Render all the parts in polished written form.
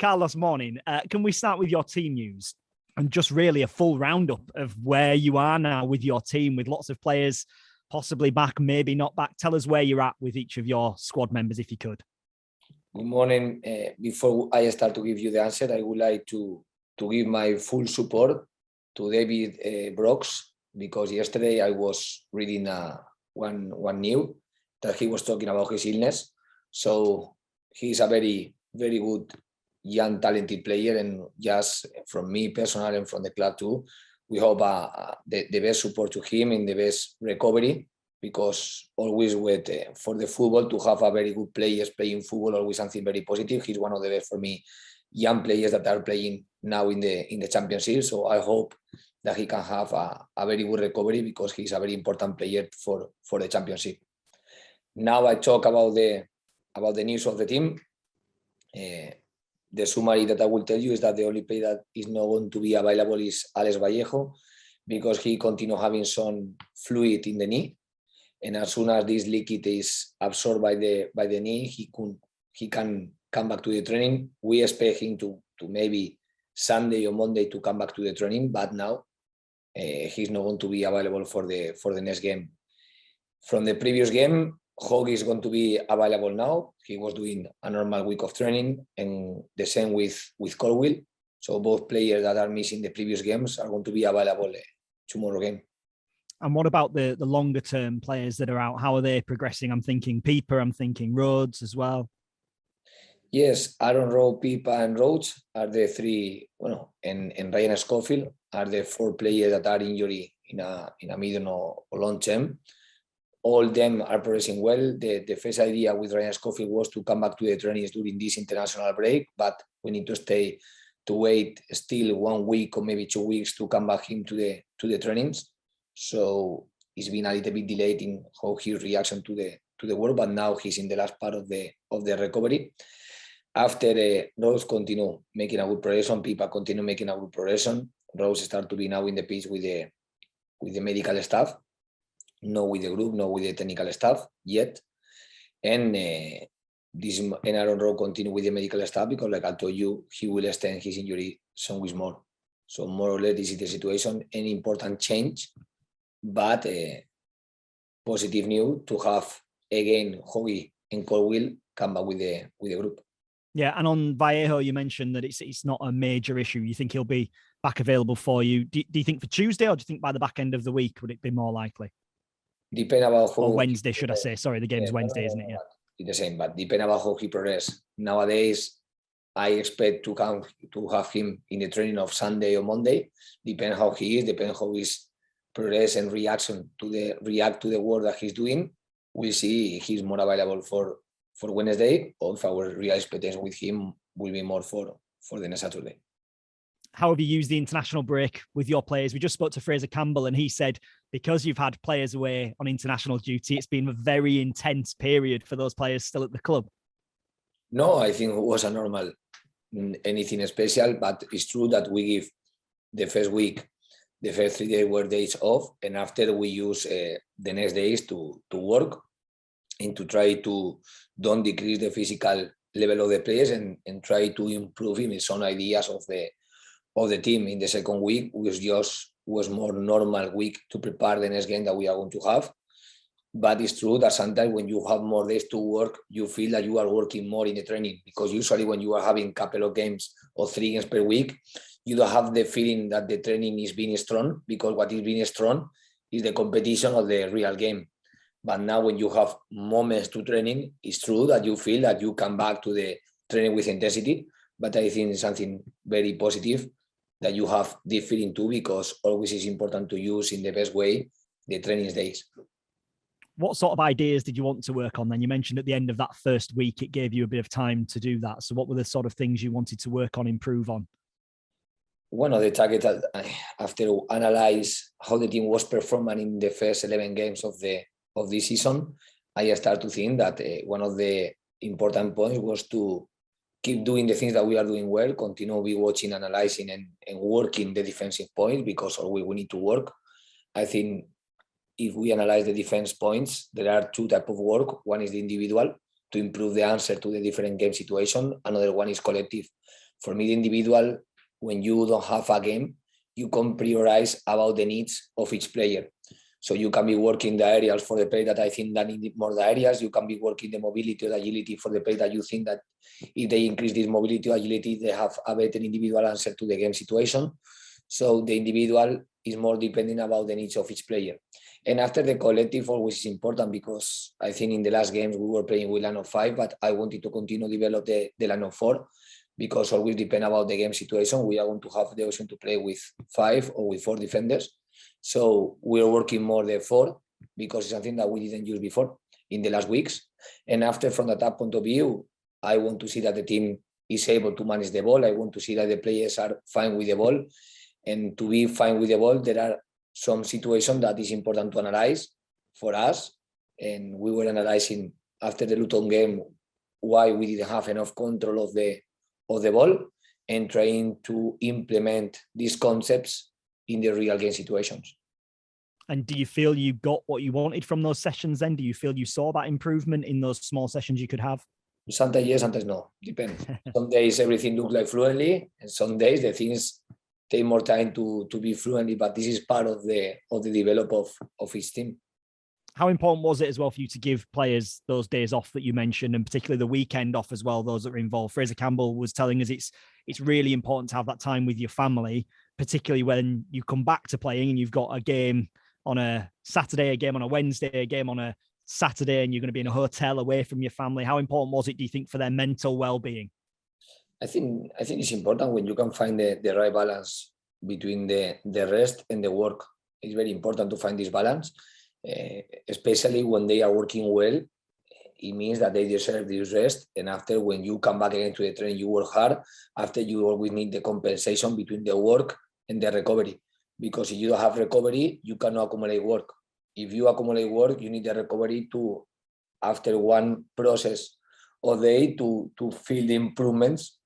Carlos, morning. Can we start with your team news and just really a full roundup of where you are now with your team, with lots of players possibly back, maybe not back? Tell us where you're at with each of your squad members, if you could. Good morning. Before I start to give you the answer, I would like to give my full support to David Brooks, because yesterday I was reading one news that he was talking about his illness. So he's a very, very good young, talented player, and just from me personally and from the club too, we hope the best support to him in the best recovery, because always for the football to have a very good players playing football, always something very positive. He's one of the best for me young players that are playing now in the championship. So I hope that he can have a very good recovery, because he's a very important player for the championship. Now I talk about the news of the team. The summary that I will tell you is that the only player that is not going to be available is Alex Vallejo, because he continues having some fluid in the knee, and as soon as this liquid is absorbed by the knee, he can come back to the training. We expect him to maybe Sunday or Monday to come back to the training, but now he's not going to be available for the next game. From the previous game, Hogg is going to be available now. He was doing a normal week of training, and the same with Colwill. So both players that are missing the previous games are going to be available tomorrow game. And what about the longer term players that are out? How are they progressing? I'm thinking Pieper, I'm thinking Rhodes as well. Yes, Aaron Rowe, Pieper and Rhodes are the three, and Ryan Schofield are the four players that are injured in a medium or long term. All of them are progressing well. The first idea with Ryan Schofield was to come back to the trainings during this international break, but we need to wait still 1 week or maybe 2 weeks to come back to the trainings. So it's been a little bit delayed in how his reaction to the work, but now he's in the last part of the recovery. After Rose continue making a good progression, Pieper continue making a good progression. Rose start to be now in the pitch with the medical staff, not with the group, not with the technical staff yet. And Aaron Rowe continue with the medical staff, because like I told you, he will extend his injury some weeks more. So more or less this is the situation. An important change, but positive news to have again Hoggy and Colwill come back with the group. Yeah, and on Vallejo, you mentioned that it's not a major issue. You think he'll be back available for you. Do you think for Tuesday, or do you think by the back end of the week would it be more likely? Depend about how. Or Wednesday, should I say? Sorry, the game's Wednesday, isn't it? Yeah. It's the same, but depend about how he progresses. Nowadays, I expect to have him in the training of Sunday or Monday. Depend how he is, depend how his progress and react to the work that he's doing. We'll see if he's more available for Wednesday, or if our real expectation with him will be more for the next Saturday. How have you used the international break with your players? We just spoke to Fraser Campbell, and he said because you've had players away on international duty, it's been a very intense period for those players still at the club. No, I think it was a normal, anything special, but it's true that we give the first week, the first 3 days were days off, and after we use the next days to work and to try to don't decrease the physical level of the players and try to improve in some ideas of the team. In the second week was more normal week to prepare the next game that we are going to have. But it's true that sometimes when you have more days to work, you feel that you are working more in the training, because usually when you are having a couple of games or 3 games per week, you don't have the feeling that the training is being strong, because what is being strong is the competition of the real game. But now when you have moments to training, it's true that you feel that you come back to the training with intensity. But I think it's something very positive that you have this feeling too, because always is important to use in the best way the training days. What sort of ideas did you want to work on then? You mentioned at the end of that first week, it gave you a bit of time to do that. So what were the sort of things you wanted to work on, improve on? One of the targets, after analyze how the team was performing in the first 11 games of this season, I started to think that one of the important points was to keep doing the things that we are doing well, continue be watching, analyzing and working the defensive points, because always we need to work. I think if we analyze the defense points, there are 2 types of work. One is the individual, to improve the answer to the different game situation. Another one is collective For me, the individual, when you don't have a game, you can prioritize about the needs of each player. So you can be working the aerials for the player that I think that need more the areas. You can be working the mobility or the agility for the player that you think that if they increase this mobility or agility, they have a better individual answer to the game situation. So the individual is more depending about the needs of each player. And after the collective always is important, because I think in the last games we were playing with line of 5, but I wanted to continue to develop the line of 4, because always depend about the game situation. We are going to have the option to play with 5 or with 4 defenders. So we are working more the 4, because it's something that we didn't use before in the last weeks. And after, from the top point of view, I want to see that the team is able to manage the ball. I want to see that the players are fine with the ball. And to be fine with the ball, there are some situations that is important to analyze for us. And we were analyzing after the Luton game why we didn't have enough control of the ball, and trying to implement these concepts in the real game situations. And do you feel you got what you wanted from those sessions then? Do you feel you saw that improvement in those small sessions you could have? Sometimes yes, sometimes no. Depends. Some days everything looks like fluently, and some days the things take more time to be fluently, but this is part of the development of each team. How important was it as well for you to give players those days off that you mentioned, and particularly the weekend off as well, those that are involved? Fraser Campbell was telling us it's really important to have that time with your family, particularly when you come back to playing and you've got a game on a Saturday, a game on a Wednesday, a game on a Saturday, and you're going to be in a hotel away from your family. How important was it, do you think, for their mental well-being? I think it's important when you can find the right balance between the rest and the work. It's very important to find this balance, especially when they are working well. It means that they deserve this rest. And after, when you come back again to the training, you work hard. After, you always need the compensation between the work and the recovery. Because if you don't have recovery, you cannot accumulate work. If you accumulate work, you need the recovery to, after one process of day, to feel the improvements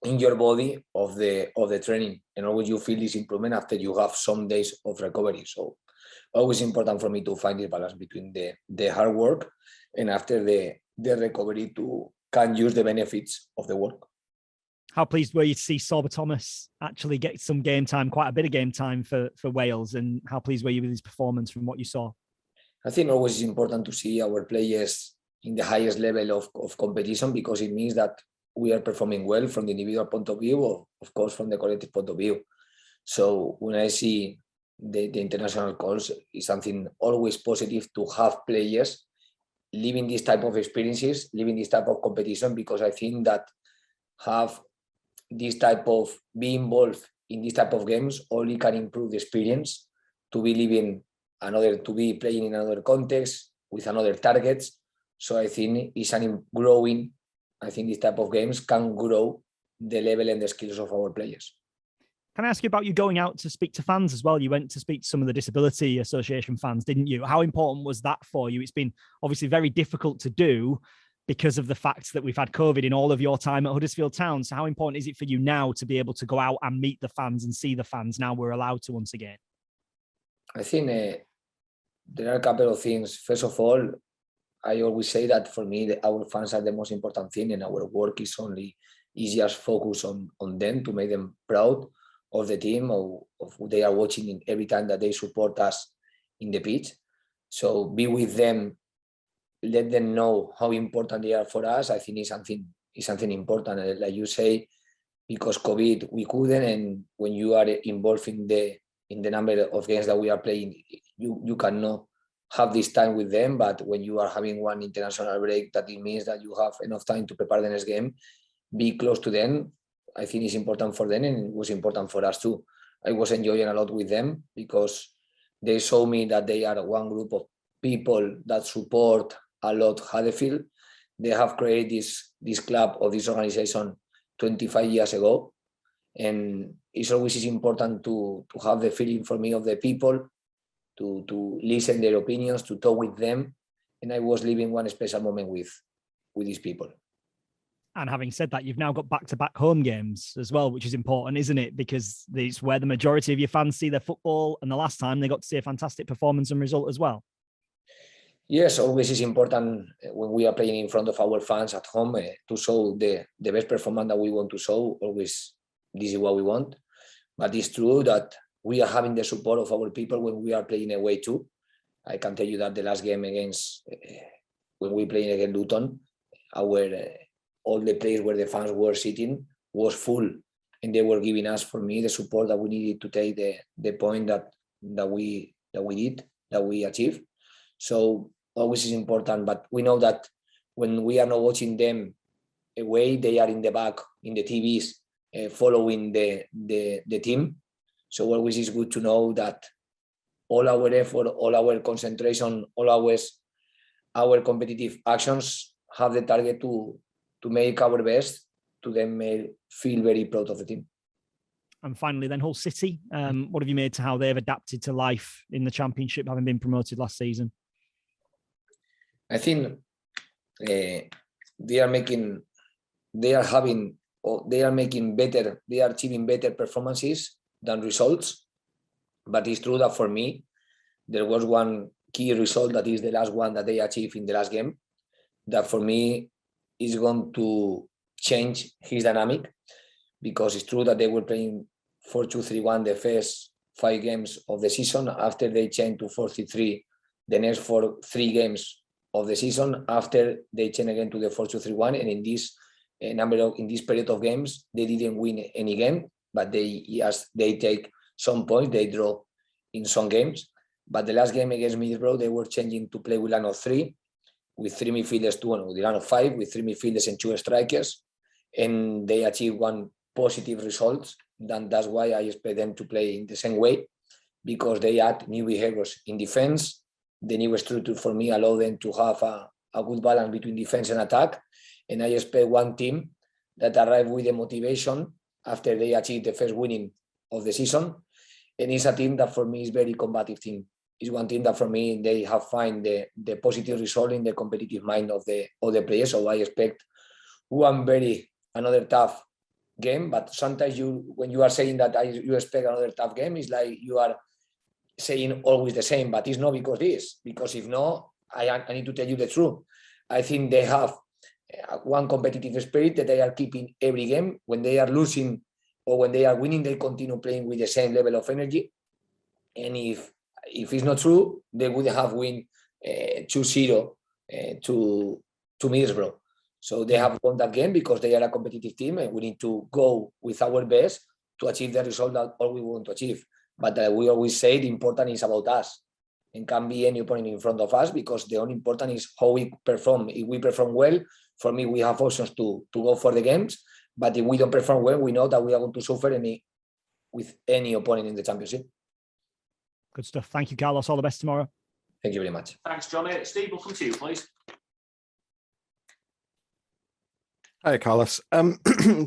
in your body of the training. And always you feel this improvement after you have some days of recovery. So always important for me to find this balance between the hard work and after the recovery to can use the benefits of the work. How pleased were you to see Sorba Thomas actually get some game time, quite a bit of game time for Wales? And how pleased were you with his performance from what you saw? I think always it's important to see our players in the highest level of competition, because it means that we are performing well from the individual point of view, or of course from the collective point of view. So when I see the international calls, it's something always positive to have players living this type of experiences, living this type of competition, because I think that have this type of being involved in this type of games only can improve the experience to be living another, to be playing in another context with another targets. So I think it's an growing. I think this type of games can grow the level and the skills of our players. Can I ask you about you going out to speak to fans as well? You went to speak to some of the Disability Association fans, didn't you? How important was that for you? It's been obviously very difficult to do because of the fact that we've had COVID in all of your time at Huddersfield Town. So how important is it for you now to be able to go out and meet the fans and see the fans now we're allowed to once again? I think there are a couple of things. First of all, I always say that for me, our fans are the most important thing, and our work is just focus on them to make them proud of the team, of who they are watching in every time that they support us in the pitch. So be with them, let them know how important they are for us. I think it's something important. Like you say, because COVID, we couldn't, and when you are involved in the number of games that we are playing, you cannot have this time with them. But when you are having one international break, that it means that you have enough time to prepare the next game, be close to them. I think it's important for them, and it was important for us too. I was enjoying a lot with them because they showed me that they are one group of people that support a lot Huddersfield. They have created this club or this organization 25 years ago, and it's always important to have the feeling for me of the people, to listen their opinions, to talk with them, and I was living one special moment with these people. And having said that, you've now got back-to-back home games as well, which is important, isn't it? Because it's where the majority of your fans see their football, and the last time they got to see a fantastic performance and result as well. Yes, always is important when we are playing in front of our fans at home to show the best performance that we want to show. Always, this is what we want. But it's true that we are having the support of our people when we are playing away too. I can tell you that the last game against, when we playing against Luton, all the place where the fans were sitting was full, and they were giving us, for me, the support that we needed to take the point that we achieved. So always is important, but we know that when we are not watching them away, they are in the back in the TVs following the team. So always is good to know that all our effort, all our concentration, all our competitive actions have the target to make our best, to then feel very proud of the team. And finally, then Hull City, what have you made to how they've adapted to life in the Championship, having been promoted last season? I think they are achieving better performances than results. But it's true that for me, there was one key result, that is the last one that they achieved in the last game, that for me is going to change his dynamic, because it's true that they were playing 4-2-3-1 the first 5 games of the season. After they changed to 4-3-3 the next 3 games of the season, after they changed again to the 4-2-3-1, and in this period of games they didn't win any game, but they take some points, they draw in some games. But the last game against Middlesbrough, they were changing to play with line of 3, with 3 midfielders, with line of 5, with 3 midfielders and 2 strikers, and they achieved one positive result. That's why I expect them to play in the same way, because they add new behaviors in defense. The new structure for me allow them to have a good balance between defense and attack, and I expect one team that arrive with the motivation after they achieve the first winning of the season, and it's a team that for me is very combative team. It's one team that for me they have find the positive result in the competitive mind of the players. So I expect another tough game. But sometimes when you are saying that you expect another tough game, it's like you are saying always the same. But it's not because if no, I need to tell you the truth. I think they have one competitive spirit that they are keeping every game. When they are losing or when they are winning, they continue playing with the same level of energy. And if it's not true, they would have win 2-0 to Middlesbrough. So they have won that game because they are a competitive team, and we need to go with our best to achieve the result that all we want to achieve. But we always say the important is about us, and can be any opponent in front of us, because the only important is how we perform. If we perform well, for me, we have options to go for the games. But if we don't perform well, we know that we are going to suffer with any opponent in the Championship. Good stuff. Thank you, Carlos. All the best tomorrow. Thank you very much. Thanks, Johnny. Steve, we'll come to you, please. Hi, Carlos.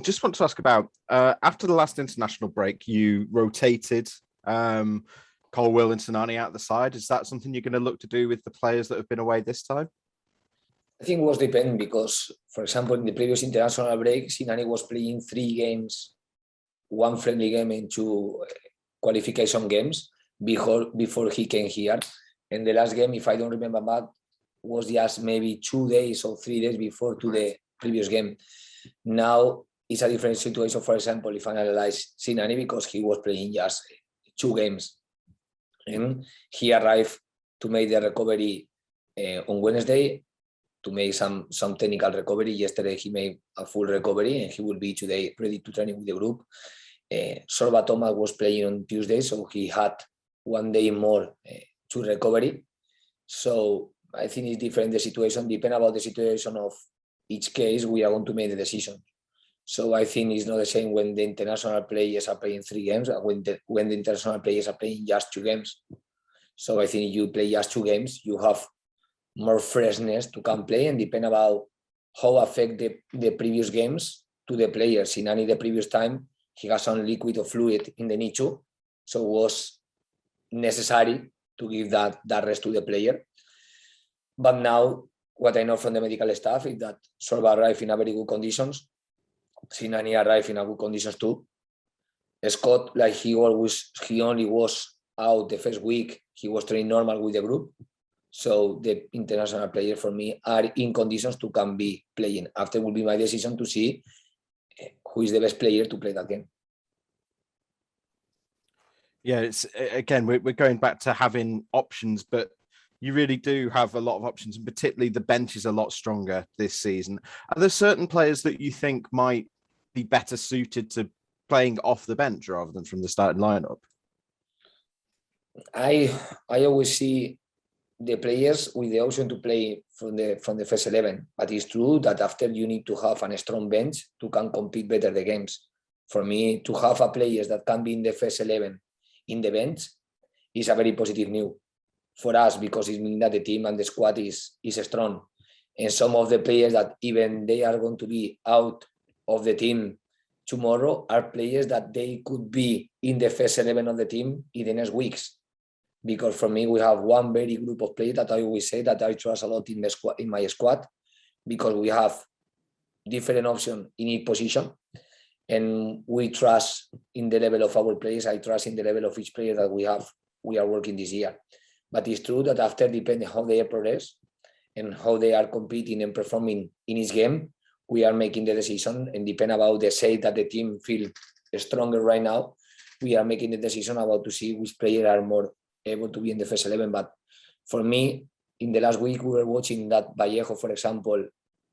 Just want to ask about, after the last international break, you rotated Colwill and Sinani out the side. Is that something you're going to look to do with the players that have been away this time? I think it was depending, because, for example, in the previous international break, Sinani was playing 3 games, 1 friendly game and 2 qualification games before he came here. And the last game, if I don't remember bad, was just maybe 2 days or 3 days before to the previous game. Now it's a different situation. For example, if I analyze Sinani, because he was playing just 2 games, and he arrived to make the recovery on Wednesday, to make some technical recovery. Yesterday he made a full recovery, and he will be today ready to training with the group. Sorba Thomas was playing on Tuesday, so he had 1 day more to recovery. So I think it's different, the situation. Depending about the situation of each case, we are going to make the decision. So I think it's not the same when the international players are playing 3 games and when the international players are playing just 2 games. So I think if you play just 2 games, you have more freshness to come play, and depend about how affect the previous games to the players. In any the previous time, he has some liquid or fluid in the knee too, so it was necessary to give that rest to the player. But now, what I know from the medical staff is that Sorba arrived in a very good conditions. Sinani arrived in a good conditions too. Scott, like he only was out the first week. He was training normal with the group. So the international players for me are in conditions to can be playing. After will be my decision to see who is the best player to play that game. Yeah, it's again, we're going back to having options, but you really do have a lot of options, and particularly the bench is a lot stronger this season. Are there certain players that you think might be better suited to playing off the bench rather than from the starting lineup? I always see the players with the option to play from the first 11, but it's true that after you need to have a strong bench to can compete better the games. For me, to have a players that can be in the first 11 in the bench is a very positive news for us, because it means that the team and the squad is strong. And some of the players that even they are going to be out of the team tomorrow are players that they could be in the first 11 of the team in the next weeks. Because for me, we have one very group of players that I always say that I trust a lot in the squad, in my squad, because we have different options in each position, and we trust in the level of our players. I trust in the level of each player that we are working this year. But it's true that after, depending how they progress and how they are competing and performing in each game, we are making the decision, and depend about the say that the team feel stronger right now, we are making the decision about to see which players are more able to be in the first 11. But for me, in the last week, we were watching that Vallejo, for example,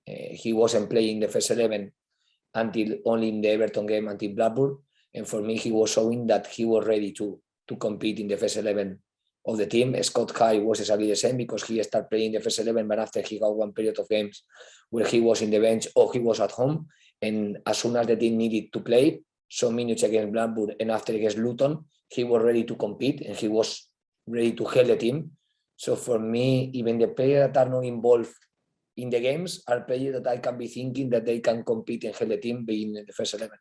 he wasn't playing the first 11 until only in the Everton game until Blackburn. And for me, he was showing that he was ready to compete in the first 11 of the team. Scott High was exactly the same, because he started playing the first 11, but after he got one period of games where he was in the bench or he was at home. And as soon as the team needed to play some minutes against Blackburn and after against Luton, he was ready to compete and he was ready to help the team. So for me, even the players that are not involved in the games are players that I can be thinking that they can compete and help the team being in the first 11.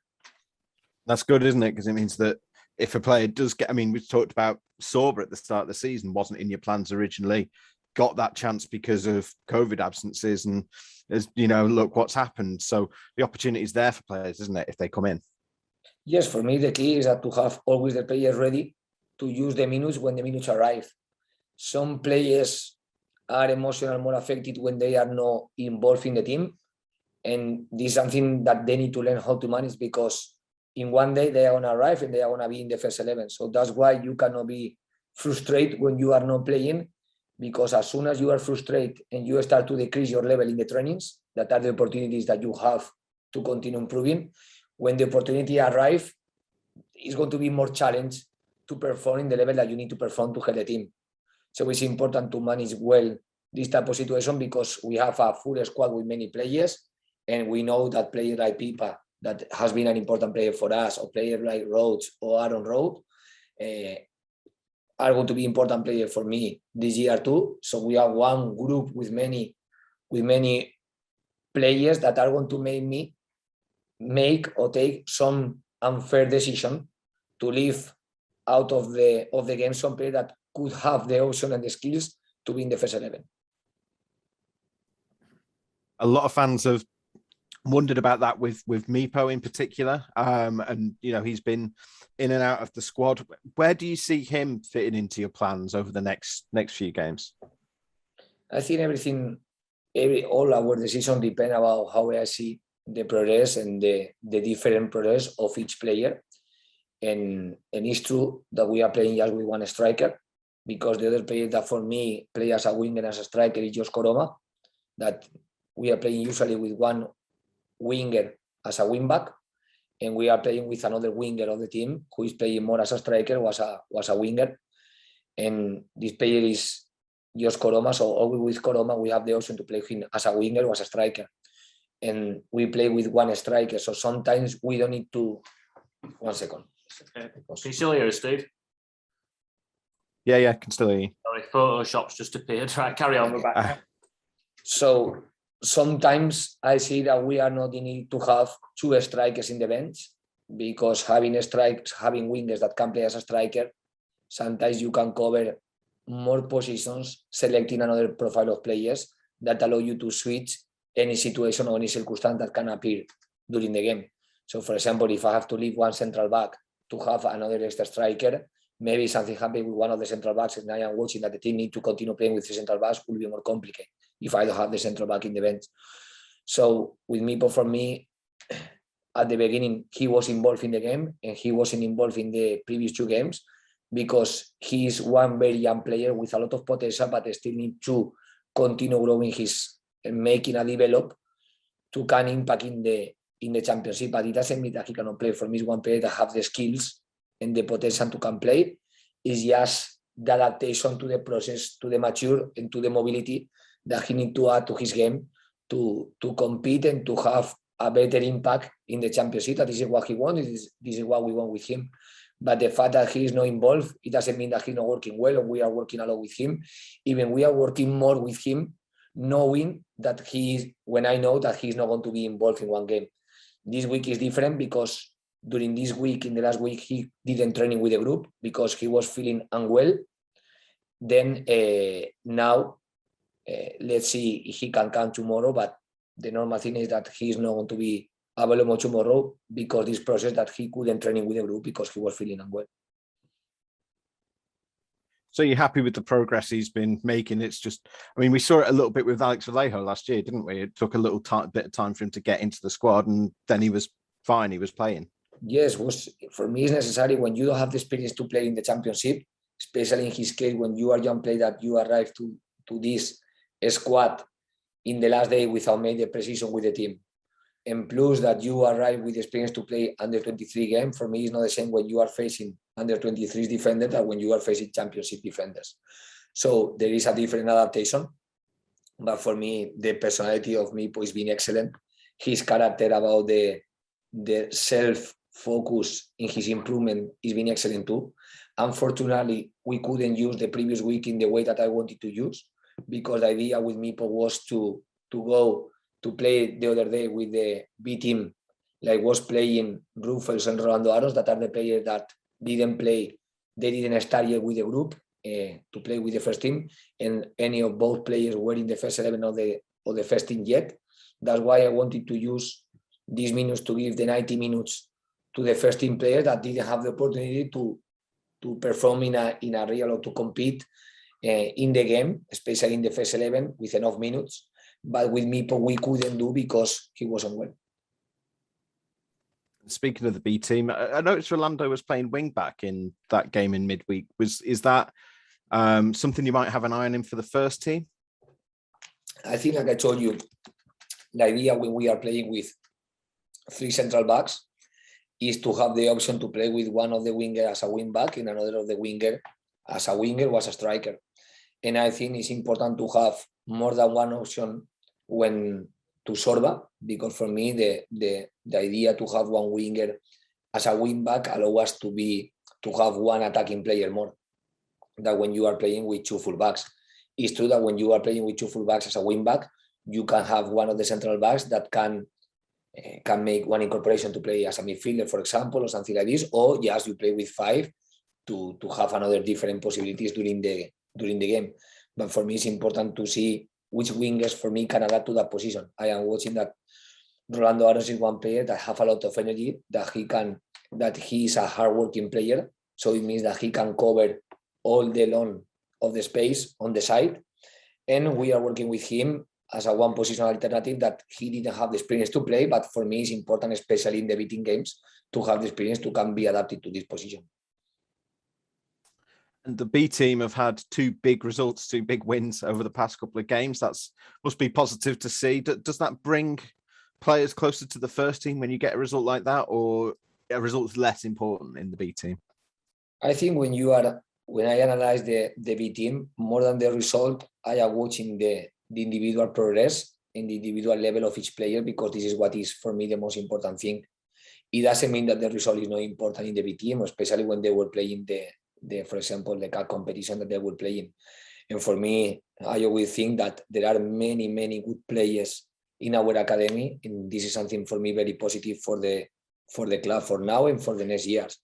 That's good, isn't it? Because it means that if a player does get, I mean, we talked about Sorba at the start of the season, wasn't in your plans originally, got that chance because of COVID absences, and as you know, look what's happened. So the opportunity is there for players, isn't it, if they come in? Yes, for me, the key is that to have always the players ready to use the minutes when the minutes arrive. Some players are emotional, more affected when they are not involved in the team. And this is something that they need to learn how to manage, because in one day they are going to arrive and they are going to be in the first 11. So that's why you cannot be frustrated when you are not playing, because as soon as you are frustrated and you start to decrease your level in the trainings, that are the opportunities that you have to continue improving. When the opportunity arrives, it's going to be more challenge to perform in the level that you need to perform to help the team. So it's important to manage well this type of situation, because we have a full squad with many players, and we know that players like Pipa, that has been an important player for us, or players like Rhodes or Aaron Rhodes, are going to be important players for me this year too. So we have one group with many players that are going to make me make or take some unfair decision to leave out of the game some players that could have the option and the skills to be in the first 11. A lot of fans have wondered about that with Mipo in particular, and you know, he's been in and out of the squad. Where do you see him fitting into your plans over the next few games? I think all our decisions depend about how I see the progress and the different progress of each player. And it's true that we are playing just with one striker, because the other player that for me play as a winger, as a striker, is Josh Koroma, that we are playing usually with one winger as a wingback, and we are playing with another winger of the team who is playing more as a striker or as a winger. And this player is Josh Koroma, so always with Koroma we have the option to play him as a winger or as a striker. And we play with one striker, so sometimes we don't need to... 1 second. Can you still hear us, Steve? Yeah, can still hear you. Sorry, Photoshop's just appeared. Right, carry on. We're back. So sometimes I see that we are not in need to have two strikers in the bench, because having wingers that can play as a striker, sometimes you can cover more positions, selecting another profile of players that allow you to switch any situation or any circumstance that can appear during the game. So, for example, if I have to leave one central back to have another extra striker, maybe something happened with one of the central backs, and I am watching that the team need to continue playing with the central backs will be more complicated if I don't have the central back in the bench. So with Mipo, for me, at the beginning, he was involved in the game, and he wasn't involved in the previous 2 games because he is one very young player with a lot of potential, but still need to continue growing his, making a develop to can impact in the championship. But it doesn't mean that he cannot play. For me, he's one player that have the skills and the potential to can play. It's just the adaptation to the process, to the mature, and to the mobility that he need to add to his game to compete and to have a better impact in the championship. That is what he wants. This is what we want with him. But the fact that he is not involved, it doesn't mean that he's not working well, or we are working a lot with him. Even we are working more with him, knowing that when I know that he's not going to be involved in one game. This week is different because during this week, in the last week, he didn't training with the group because he was feeling unwell. Then now, let's see if he can come tomorrow, but the normal thing is that he's not going to be available tomorrow because this process that he couldn't training with the group because he was feeling unwell. So you're happy with the progress he's been making? It's just, I mean, we saw it a little bit with Alex Vallejo last year, didn't we? It took a little bit of time for him to get into the squad, and then he was fine. He was playing. Yes, for me it's necessary when you don't have the experience to play in the championship, especially in his case when you are young player that you arrive to this squad in the last day without making the precision with the team. And plus that you arrive with experience to play under 23 game. For me, it's not the same when you are facing under 23 defenders than when you are facing championship defenders. So there is a different adaptation. But for me, the personality of Mipo is being excellent. His character about the self-focus in his improvement is being excellent too. Unfortunately, we couldn't use the previous week in the way that I wanted to use because the idea with Mipo was to go to play the other day with the B team, like was playing Rufus and Rolando Aros, that are the players that didn't play, they didn't start yet with the group to play with the first team, and any of both players were in the first 11 of the first team yet. That's why I wanted to use these minutes to give the 90 minutes to the first team players that didn't have the opportunity to perform in a real or to compete in the game, especially in the first 11 with enough minutes. But with Mipo, we couldn't do because he wasn't well. Speaking of the B team, I noticed Rolando was playing wing back in that game in midweek. Is that something you might have an eye on him for the first team? I think, like I told you, the idea when we are playing with 3 central backs is to have the option to play with one of the winger as a wing back and another of the winger as a winger or as a striker. And I think it's important to have more than one option when to Sorba, because for me the idea to have one winger as a wing back allow us to have one attacking player more than when you are playing with 2 full backs. It's true that when you are playing with 2 full backs as a wing back, you can have one of the central backs that can make one incorporation to play as a midfielder, for example, or something like this, or just you play with 5 to have another different possibilities during the game. But for me, it's important to see which wingers for me can adapt to that position. I am watching that Rolando Aros is one player that have a lot of energy, that he is a hardworking player. So it means that he can cover all the long of the space on the side. And we are working with him as a one position alternative that he didn't have the experience to play. But for me, it's important, especially in the beating games, to have the experience to can be adapted to this position. And the B team have had 2 big results, 2 big wins over the past couple of games. That's must be positive to see. Does that bring players closer to the first team when you get a result like that, or a result is less important in the B team? I think when I analyze the B team, more than the result, I am watching the individual progress in the individual level of each player, because this is what is for me the most important thing. It doesn't mean that the result is not important in the B team, especially when they were playing for example, the CAC competition that they were playing. And for me, I always think that there are many, many good players in our academy, and this is something for me very positive for the club for now and for the next years,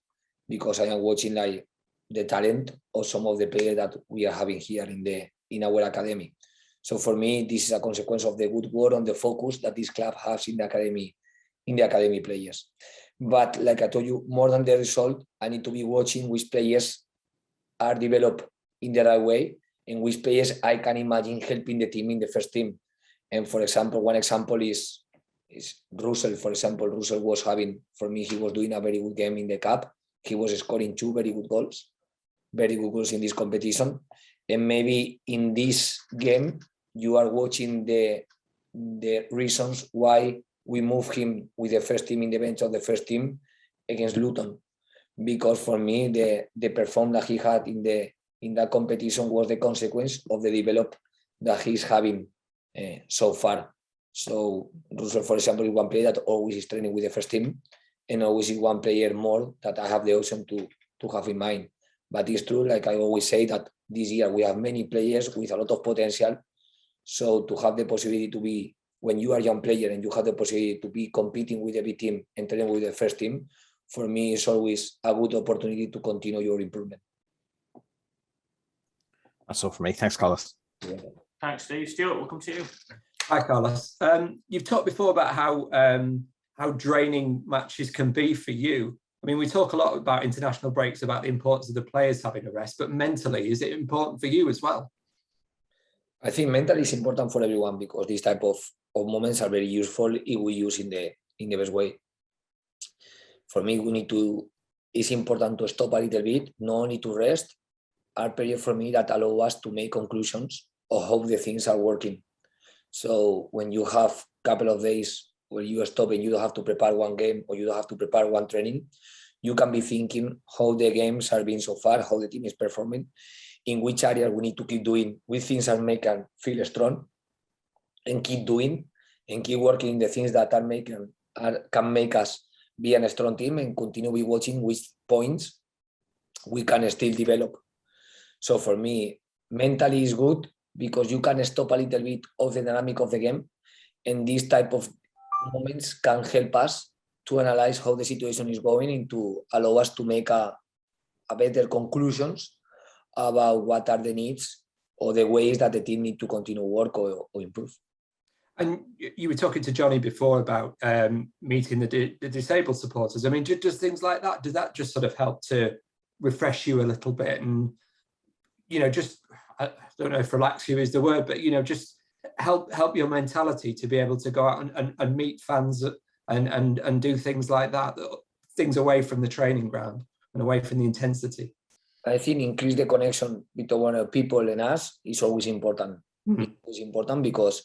because I am watching like the talent of some of the players that we are having here in our academy. So for me, this is a consequence of the good work and the focus that this club has in the academy players. But like I told you, more than the result, I need to be watching which players are developed in the right way, and which players I can imagine helping the team in the first team. And for example, one example is Russell. For example, Russell was having, for me, he was doing a very good game in the cup. He was scoring 2 very good goals in this competition. And maybe in this game, you are watching the reasons why we move him with the first team in the bench of the first team against Luton. Because for me, the performance that he had in that competition was the consequence of the development that he's having so far. So Russell, for example, is one player that always is training with the first team, and always is one player more that I have the option to have in mind. But it's true, like I always say, that this year we have many players with a lot of potential. So to have the possibility to be, when you are a young player and you have the possibility to be competing with the big team and training with the first team, for me, it's always a good opportunity to continue your improvement. That's all for me. Thanks, Carlos. Yeah. Thanks, Steve. Stuart, we'll come to you. Hi, Carlos. You've talked before about how draining matches can be for you. I mean, we talk a lot about international breaks, about the importance of the players having a rest, but mentally, is it important for you as well? I think mentally is important for everyone, because these type of moments are very useful if we use in the best way. For me, it's important to stop a little bit, not only to rest, are period for me that allow us to make conclusions of how the things are working. So when you have a couple of days where you stop and you don't have to prepare one game or you don't have to prepare one training, you can be thinking how the games are being so far, how the team is performing, in which area we need to keep doing, which things are making feel strong, and keep doing and keep working in the things that can make us be a strong team, and continue be watching which points we can still develop. So for me, mentally is good, because you can stop a little bit of the dynamic of the game, and these type of moments can help us to analyze how the situation is going and to allow us to make a better conclusions about what are the needs or the ways that the team need to continue work or improve. And you were talking to Johnny before about meeting the disabled supporters. I mean, does things like that, does that just sort of help to refresh you a little bit and, just, I don't know if relax you is the word, but, just help your mentality to be able to go out and meet fans and do things like that, things away from the training ground and away from the intensity? I think increase the connection between people and us is always important. It's important because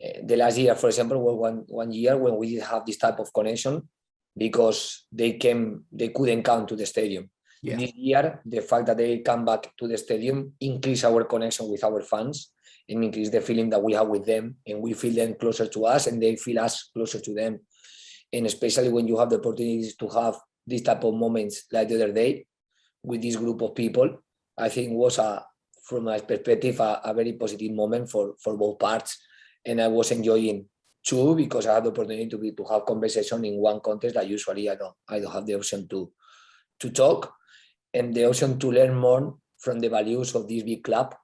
the last year, for example, was one year when we did have this type of connection, because they couldn't come to the stadium. Yeah. This year, the fact that they come back to the stadium increase our connection with our fans and increase the feeling that we have with them, and we feel them closer to us and they feel us closer to them. And especially when you have the opportunities to have these type of moments like the other day with this group of people, I think was, from my perspective, a very positive moment for both parts. And I was enjoying too, because I had the opportunity to have conversation in one context that usually I don't have the option to talk, and the option to learn more from the values of this big club,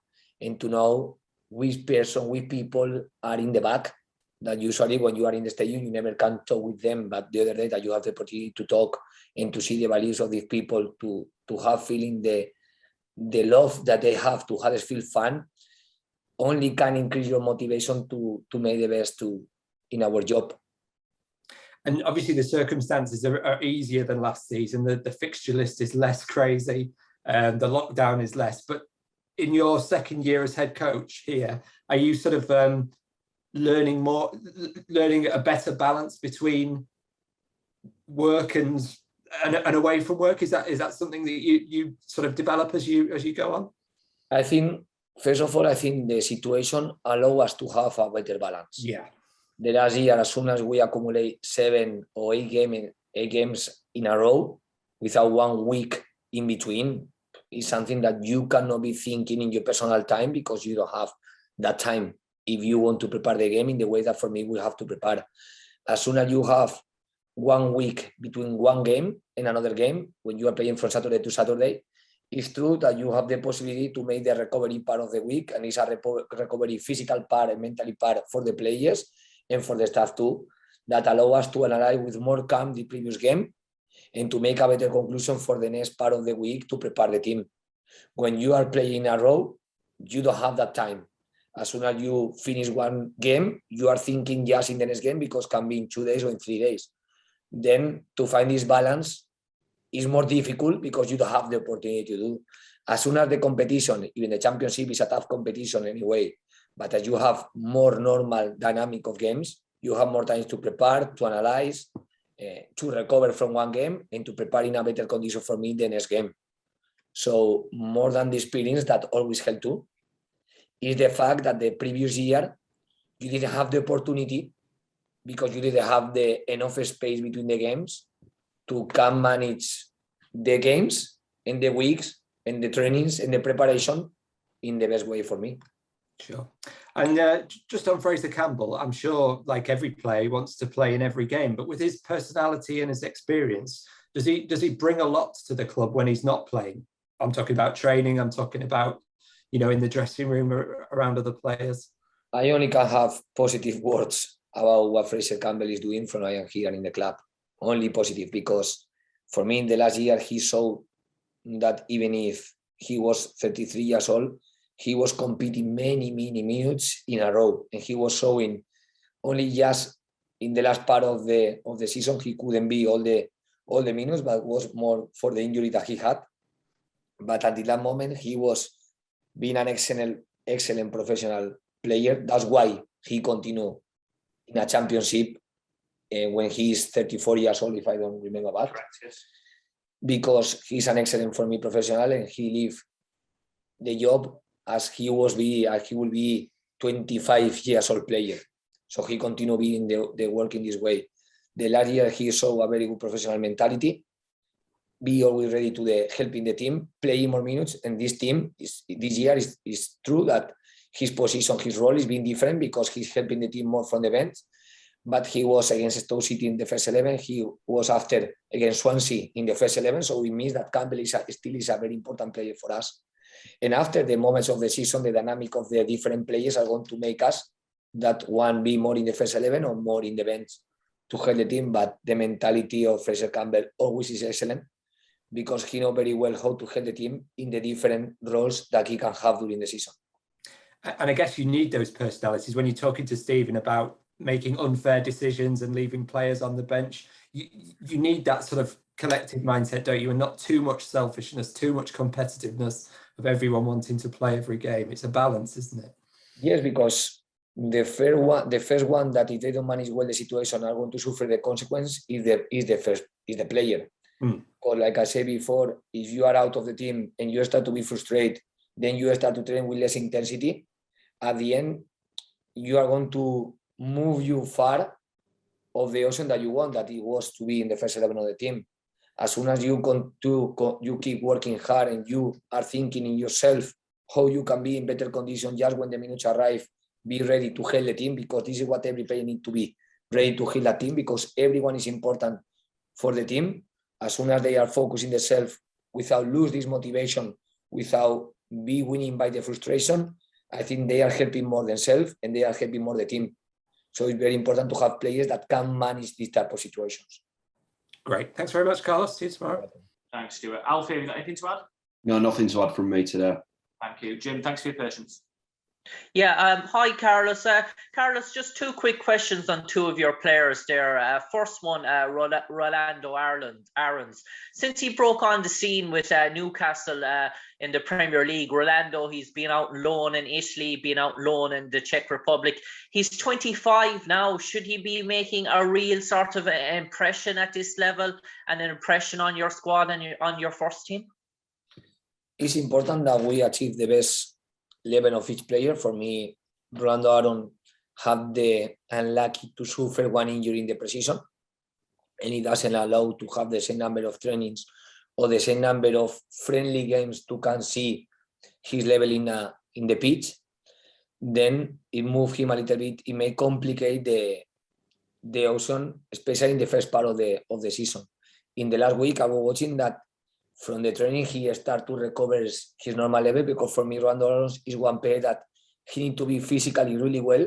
and to know which people are in the back, that usually when you are in the stadium, you never can talk with them. But the other day that you have the opportunity to talk and to see the values of these people, to have feeling the love that they have to Huddersfield fan, only can increase your motivation to make the best in our job. And obviously the circumstances are easier than last season. The fixture list is less crazy. The lockdown is less. But in your second year as head coach here, are you sort of learning a better balance between work and away from work? Is that something that you sort of develop as you go on? I think, first of all, the situation allows us to have a better balance. Yeah. The last year, as soon as we accumulate 7 or 8 games in a row without 1 week in between, is something that you cannot be thinking in your personal time, because you don't have that time if you want to prepare the game in the way that for me we have to prepare. As soon as you have 1 week between one game and another game, when you are playing from Saturday to Saturday, it's true that you have the possibility to make the recovery part of the week, and it's a recovery physical part and mentally part for the players and for the staff too, that allow us to analyze with more calm the previous game and to make a better conclusion for the next part of the week to prepare the team. When you are playing a row, you don't have that time. As soon as you finish one game, you are thinking just in the next game because it can be in 2 days or in 3 days. Then to find this balance is more difficult because you don't have the opportunity to do. As soon as the competition, even the championship is a tough competition anyway, but as you have more normal dynamic of games, you have more time to prepare, to analyze, to recover from one game and to prepare in a better condition for me the next game. So more than the experience that always helped too, is the fact that the previous year you didn't have the opportunity because you didn't have the enough space between the games to come manage the games and the weeks and the trainings and the preparation in the best way for me. Sure. And just on Fraser Campbell, I'm sure like every player he wants to play in every game, but with his personality and his experience, does he bring a lot to the club when he's not playing? I'm talking about training, I'm talking about, you know, in the dressing room or around other players. I only can have positive words about what Fraser Campbell is doing from I am here in the club. Only positive, because for me in the last year he showed that even if he was 33 years old, he was competing many minutes in a row, and he was showing only just in the last part of the season he couldn't be all the minutes, but was more for the injury that he had. But until that moment, he was being an excellent professional player. That's why he continued in a championship when he is 34 years old, if I don't remember bad. Correct, yes. Because he's an excellent for me professional, and he lived the job as he will be 25 years old player. So he continued being the work in this way. The last year he showed a very good professional mentality, be always ready to helping the team, playing more minutes. And this year is true that his position, his role is being different because he's helping the team more from the bench. But he was against Stoke City in the first 11. He was after against Swansea in the first 11. So it means that Campbell still is a very important player for us. And after the moments of the season, the dynamic of the different players are going to make us that one be more in the first 11 or more in the bench to help the team. But the mentality of Fraser Campbell always is excellent, because he knows very well how to help the team in the different roles that he can have during the season. And I guess you need those personalities when you're talking to Stephen about making unfair decisions and leaving players on the bench. You need that sort of collective mindset, don't you? And not too much selfishness, too much competitiveness of everyone wanting to play every game. It's a balance, isn't it? Yes, because the first one that if they don't manage well the situation are going to suffer the consequence is the player. Because like I said before, if you are out of the team and you start to be frustrated, then you start to train with less intensity. At the end, you are going to move you far of the option that you want, that it was to be in the first 11 of the team. As soon as you keep working hard and you are thinking in yourself how you can be in better condition just when the minutes arrive, be ready to help the team, because this is what every player needs to be, ready to help the team, because everyone is important for the team. As soon as they are focusing themselves without lose this motivation, without be winning by the frustration, I think they are helping more themselves and they are helping more the team. So it's very important to have players that can manage these type of situations. Great. Thanks very much, Carlos. See you tomorrow. Thanks, Stuart. Alfie, have you got anything to add? No, nothing to add from me today. Thank you. Jim, thanks for your patience. Yeah, hi, Carlos. Carlos, just two quick questions on two of your players there. First one, Rolando Aarons. Since he broke on the scene with Newcastle in the Premier League, Rolando, he's been out on loan in Italy, been out on loan in the Czech Republic. He's 25 now. Should he be making a real sort of impression at this level and an impression on your squad and on your first team? It's important that we achieve the best level of each player. For me, Rolando Aaron had the unlucky to suffer one injury in the preseason, and it doesn't allow to have the same number of trainings or the same number of friendly games to can see his level in the pitch. Then it moved him a little bit. It may complicate the option, especially in the first part of the season. In the last week, I was watching that from the training, he started to recover his normal level, because for me, Rolando Aaron is one player that he needs to be physically really well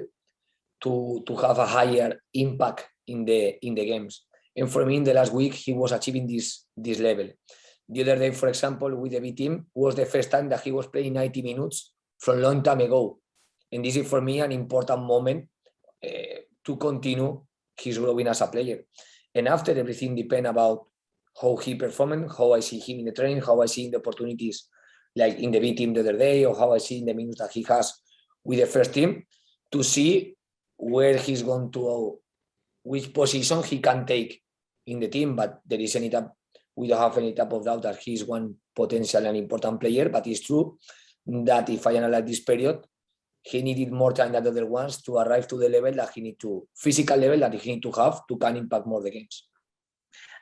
to have a higher impact in the games. And for me, in the last week, he was achieving this level. The other day, for example, with the B team, was the first time that he was playing 90 minutes from a long time ago. And this is for me an important moment to continue his growing as a player. And after, everything depends about how he performed, how I see him in the training, how I see the opportunities like in the B team the other day, or how I see in the minutes that he has with the first team, to see where he's going to go, which position he can take in the team. But we don't have any type of doubt that he's one potential and important player. But it's true that if I analyze this period, he needed more time than the other ones to arrive to the level that he need to, physical level that he need to have to can impact more the games.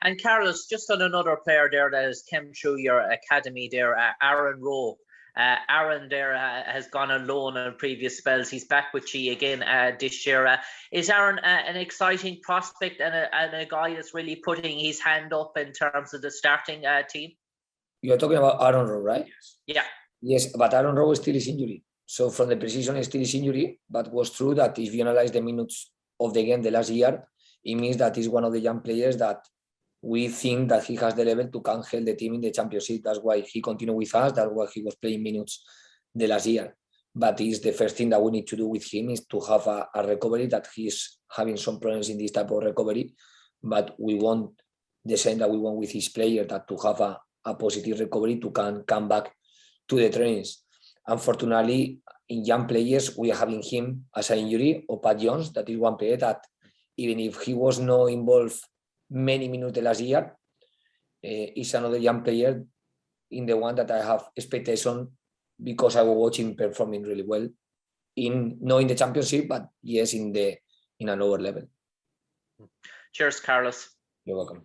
And Carlos, just on another player there that has come through your academy there, Aaron Rowe. Aaron there has gone on loan on previous spells. He's back with Chi again this year. Is Aaron an exciting prospect and a guy that's really putting his hand up in terms of the starting team? You're talking about Aaron Rowe, right? Yeah. Yes, but Aaron Rowe still is injury. So from the precision, it still is injury. But it was true that if you analyze the minutes of the game the last year, it means that he's one of the young players that we think that he has the level to can help the team in the championship. That's why he continued with us. That's why he was playing minutes the last year. But it's the first thing that we need to do with him is to have a recovery, that he's having some problems in this type of recovery. But we want the same that we want with his player, that to have a positive recovery to can come back to the trainings. Unfortunately, in young players, we are having him as an injury, or Pat Jones, that is one player that even if he was not involved many minutes the last year, is another young player in the one that I have expectation, because I was watching performing really well not in the championship, but yes, in a lower level. Cheers, Carlos. You're welcome.